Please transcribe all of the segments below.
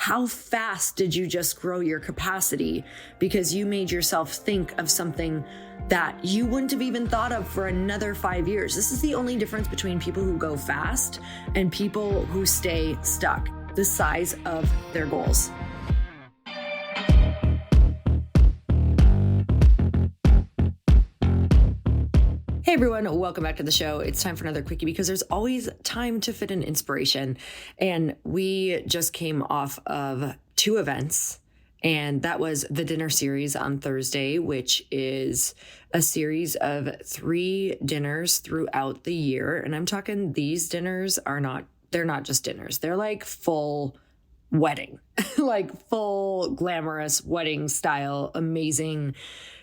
how fast did you just grow your capacity because you made yourself think of something that you wouldn't have even thought of for another 5 years? This is the only difference between people who go fast and people who stay stuck, the size of their goals. Hey everyone, welcome back to the show. It's time for another quickie because there's always time to fit in inspiration. And we just came off of 2 events, and that was the dinner series on Thursday, which is a series of 3 dinners throughout the year. And I'm talking, these dinners they're not just dinners. They're like full wedding, like full glamorous wedding style, amazing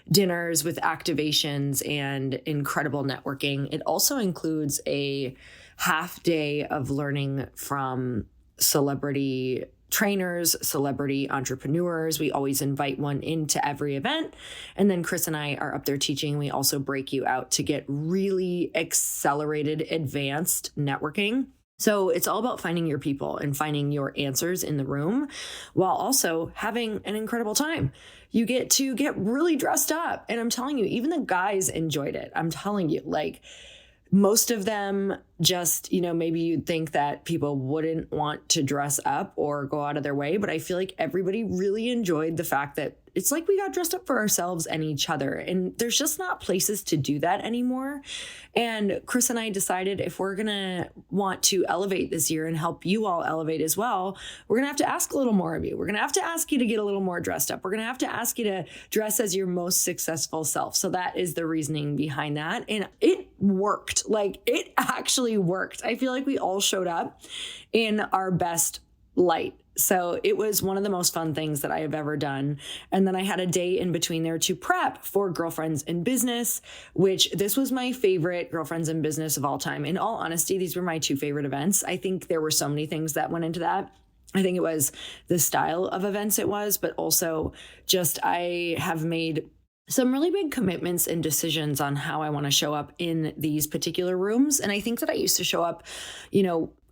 dinners with activations and incredible networking. It also includes a half day of learning from celebrity trainers, celebrity entrepreneurs. We always invite one into every event. And then Chris and I are up there teaching. We also break you out to get really accelerated, advanced networking. So it's all about finding your people and finding your answers in the room while also having an incredible time. You get to get really dressed up. And I'm telling you, even the guys enjoyed it. I'm telling you, like, most of them just, maybe you'd think that people wouldn't want to dress up or go out of their way. But I feel like everybody really enjoyed the fact that it's like we got dressed up for ourselves and each other. And there's just not places to do that anymore. And Chris and I decided if we're going to want to elevate this year and help you all elevate as well, we're going to have to ask a little more of you. We're going to have to ask you to get a little more dressed up. We're going to have to ask you to dress as your most successful self. So that is the reasoning behind that. And it worked. Like, it actually worked. I feel like we all showed up in our best light. So it was one of the most fun things that I have ever done. And then I had a day in between there to prep for Girlfriends in Business, which this was my favorite Girlfriends in Business of all time. In all honesty, these were my 2 favorite events. I think there were so many things that went into that. I think it was the style of events it was, but also just I have made some really big commitments and decisions on how I want to show up in these particular rooms. And I think that I used to show up,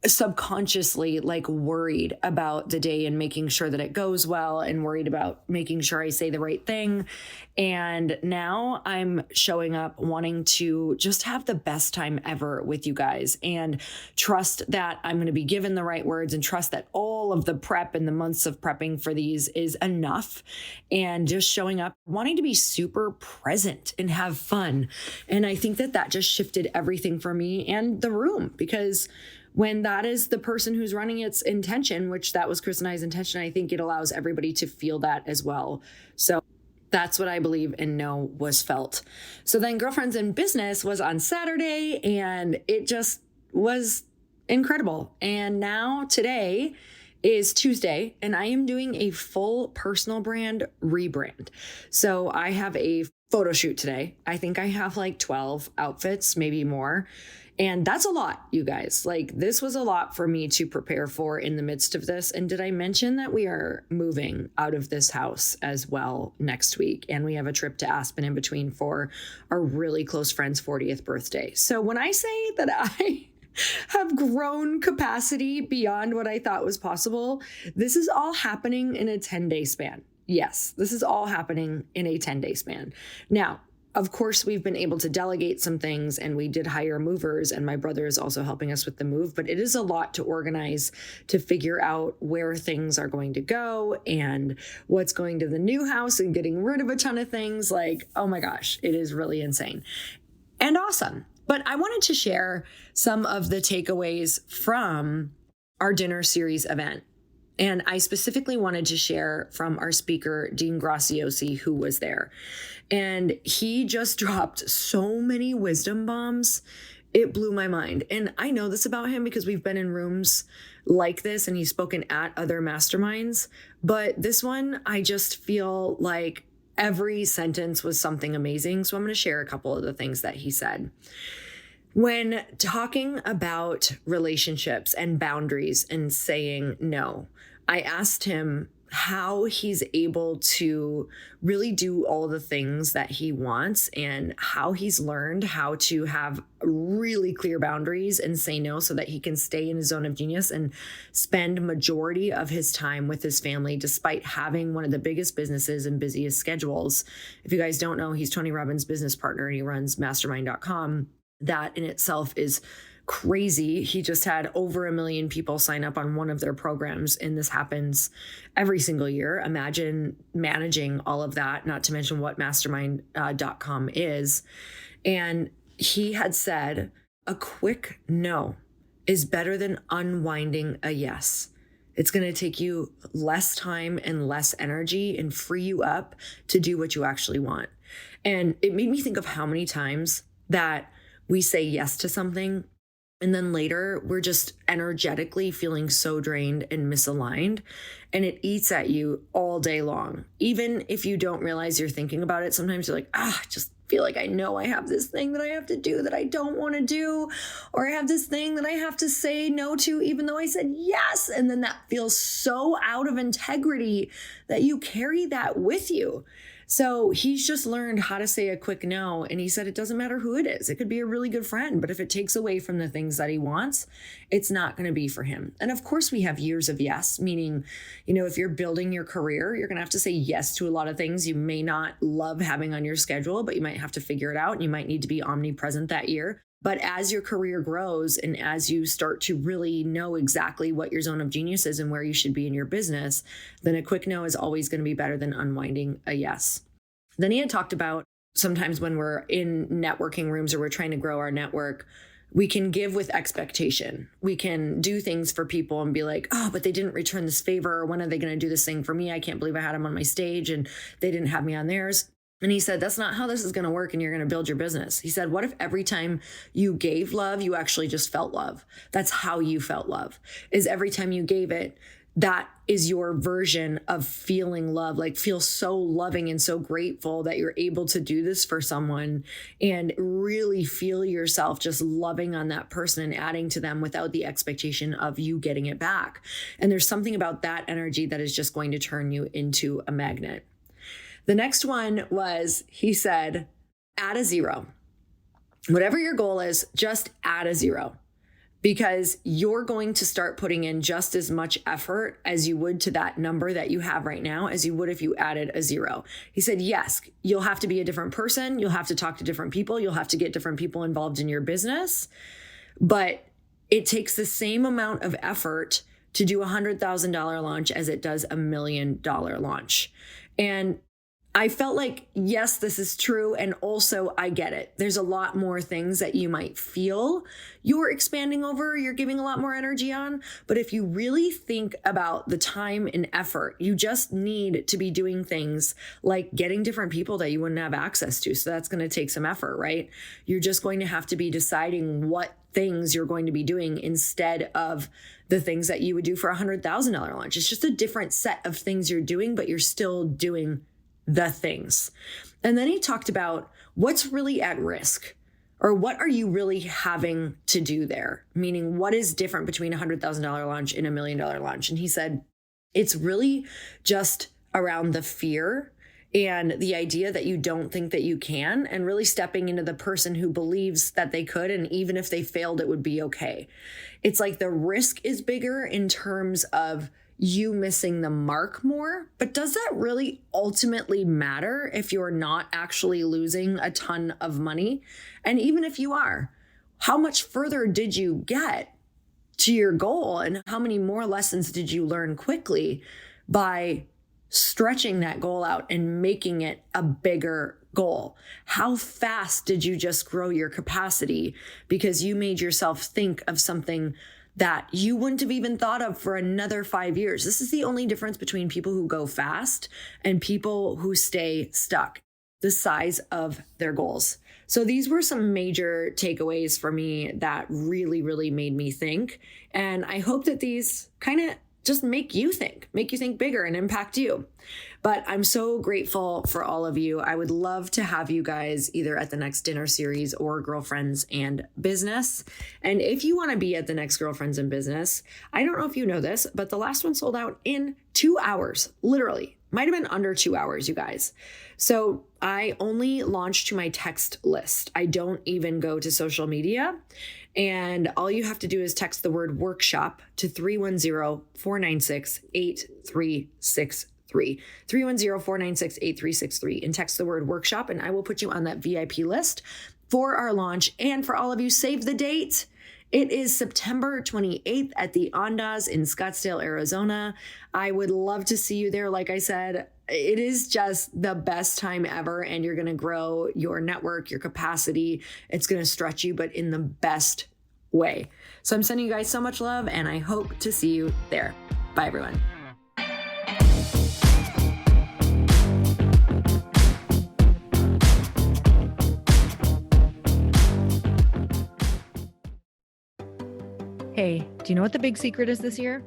subconsciously, like, worried about the day and making sure that it goes well and worried about making sure I say the right thing. And now I'm showing up wanting to just have the best time ever with you guys and trust that I'm going to be given the right words and trust that all of the prep and the months of prepping for these is enough, and just showing up wanting to be super present and have fun. And I think that just shifted everything for me and the room, because when that is the person who's running its intention, which that was Chris and I's intention, I think it allows everybody to feel that as well. So that's what I believe and know was felt. So then Girlfriends in Business was on Saturday, and it just was incredible. And now today is Tuesday, and I am doing a full personal brand rebrand. So I have a photo shoot today. I think I have like 12 outfits, maybe more. And that's a lot, you guys. Like, this was a lot for me to prepare for in the midst of this. And did I mention that we are moving out of this house as well next week? And we have a trip to Aspen in between for our really close friend's 40th birthday. So when I say that I have grown capacity beyond what I thought was possible, this is all happening in a 10-day span. Yes, this is all happening in a 10-day span. Now, of course, we've been able to delegate some things, and we did hire movers, and my brother is also helping us with the move, but it is a lot to organize, to figure out where things are going to go and what's going to the new house and getting rid of a ton of things. Like, oh my gosh, it is really insane and awesome. But I wanted to share some of the takeaways from our dinner series event. And I specifically wanted to share from our speaker, Dean Graziosi, who was there. And he just dropped so many wisdom bombs. It blew my mind. And I know this about him because we've been in rooms like this and he's spoken at other masterminds. But this one, I just feel like every sentence was something amazing. So I'm going to share a couple of the things that he said. When talking about relationships and boundaries and saying no, I asked him how he's able to really do all the things that he wants and how he's learned how to have really clear boundaries and say no so that he can stay in his zone of genius and spend majority of his time with his family despite having one of the biggest businesses and busiest schedules. If you guys don't know, he's Tony Robbins' business partner and he runs mastermind.com. That in itself is crazy. He just had over 1 million people sign up on one of their programs, and this happens every single year. Imagine managing all of that, not to mention what mastermind.com is. And he had said, a quick no is better than unwinding a yes. It's going to take you less time and less energy and free you up to do what you actually want. And it made me think of how many times that we say yes to something and then later we're just energetically feeling so drained and misaligned, and it eats at you all day long. Even if you don't realize you're thinking about it, sometimes you're like, just feel like I know I have this thing that I have to do that I don't want to do, or I have this thing that I have to say no to, even though I said yes. And then that feels so out of integrity that you carry that with you. So he's just learned how to say a quick no. And he said, it doesn't matter who it is. It could be a really good friend, but if it takes away from the things that he wants, it's not going to be for him. And of course we have years of yes, meaning, if you're building your career, you're going to have to say yes to a lot of things you may not love having on your schedule, but you might have to figure it out and you might need to be omnipresent that year. But as your career grows and as you start to really know exactly what your zone of genius is and where you should be in your business, then a quick no is always going to be better than unwinding a yes. Then he had talked about sometimes when we're in networking rooms or we're trying to grow our network, we can give with expectation. We can do things for people and be like, but they didn't return this favor. When are they going to do this thing for me? I can't believe I had them on my stage and they didn't have me on theirs. And he said, that's not how this is going to work and you're going to build your business. He said, what if every time you gave love, you actually just felt love? That's how you felt love, is every time you gave it, that is your version of feeling love, like feel so loving and so grateful that you're able to do this for someone and really feel yourself just loving on that person and adding to them without the expectation of you getting it back. And there's something about that energy that is just going to turn you into a magnet. The next one was, he said, add a 0. Whatever your goal is, just add a 0. Because you're going to start putting in just as much effort as you would to that number that you have right now as you would if you added a 0. He said, yes, you'll have to be a different person. You'll have to talk to different people. You'll have to get different people involved in your business. But it takes the same amount of effort to do a $100,000 launch as it does a $1 million launch. And I felt like, yes, this is true. And also I get it. There's a lot more things that you might feel you're expanding over, you're giving a lot more energy on. But if you really think about the time and effort, you just need to be doing things like getting different people that you wouldn't have access to. So that's going to take some effort, right? You're just going to have to be deciding what things you're going to be doing instead of the things that you would do for a $100,000 launch. It's just a different set of things you're doing, but you're still doing the things. And then he talked about what's really at risk, or what are you really having to do there? Meaning, what is different between a $100,000 launch and a $1 million launch? And he said, it's really just around the fear and the idea that you don't think that you can, and really stepping into the person who believes that they could. And even if they failed, it would be okay. It's like the risk is bigger in terms of you missing the mark more, but does that really ultimately matter if you're not actually losing a ton of money? And even if you are, how much further did you get to your goal? And how many more lessons did you learn quickly by stretching that goal out and making it a bigger goal? How fast did you just grow your capacity because you made yourself think of something that you wouldn't have even thought of for another 5 years? This is the only difference between people who go fast and people who stay stuck, the size of their goals. So these were some major takeaways for me that really, really made me think. And I hope that these kind of just make you think bigger and impact you. But I'm so grateful for all of you. I would love to have you guys either at the next dinner series or Girlfriends and Business. And if you want to be at the next Girlfriends and Business, I don't know if you know this, but the last one sold out in 2 hours, literally. Might have been under 2 hours, you guys. So I only launch to my text list. I don't even go to social media. And all you have to do is text the word workshop to 310-496-8363. 310-496-8363 and text the word workshop, and I will put you on that VIP list for our launch. And for all of you, save the date. It is September 28th at the Ondas in Scottsdale, Arizona. I would love to see you there. Like I said, it is just the best time ever, and you're going to grow your network, your capacity. It's going to stretch you, but in the best way. So I'm sending you guys so much love, and I hope to see you there. Bye, everyone. Hey, do you know what the big secret is this year?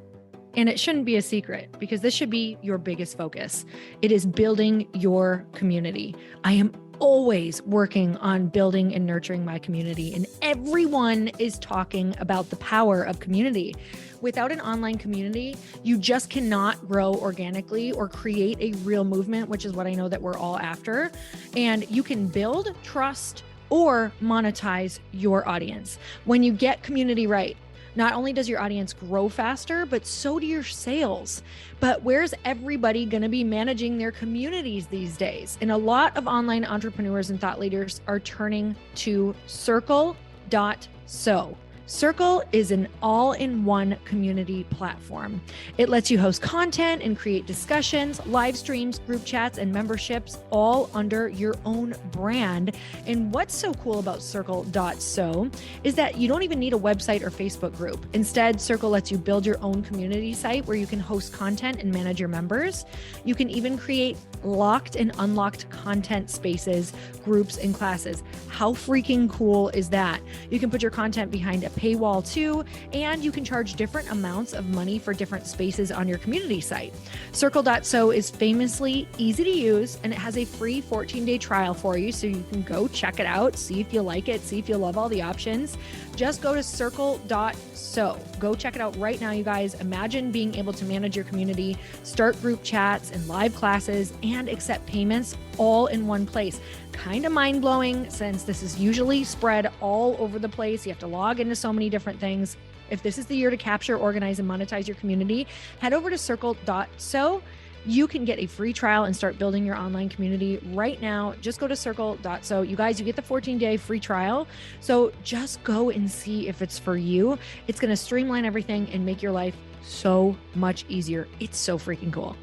And it shouldn't be a secret because this should be your biggest focus. It is building your community. I am always working on building and nurturing my community, and everyone is talking about the power of community. Without an online community, you just cannot grow organically or create a real movement, which is what I know that we're all after. And you can build trust or monetize your audience. When you get community right, not only does your audience grow faster, but so do your sales. But where's everybody going to be managing their communities these days? And a lot of online entrepreneurs and thought leaders are turning to Circle.so. Circle is an all-in-one community platform. It lets you host content and create discussions, live streams, group chats, and memberships all under your own brand. And what's so cool about Circle.so is that you don't even need a website or Facebook group. Instead, Circle lets you build your own community site where you can host content and manage your members. You can even create locked and unlocked content spaces, groups, and classes. How freaking cool is that? You can put your content behind a paywall too, and you can charge different amounts of money for different spaces on your community site. Circle.so is famously easy to use, and it has a free 14-day trial for you, so you can go check it out, see if you like it, see if you love all the options. Just go to Circle.so. Go check it out right now, you guys. Imagine being able to manage your community, start group chats and live classes, and accept payments all in one place. Kind of mind-blowing since this is usually spread all over the place. You have to log into so many different things. If this is the year to capture, organize, and monetize your community, head over to Circle.so. You can get a free trial and start building your online community right now. Just go to Circle.so. You guys, you get the 14-day free trial. So just go and see if it's for you. It's going to streamline everything and make your life so much easier. It's so freaking cool.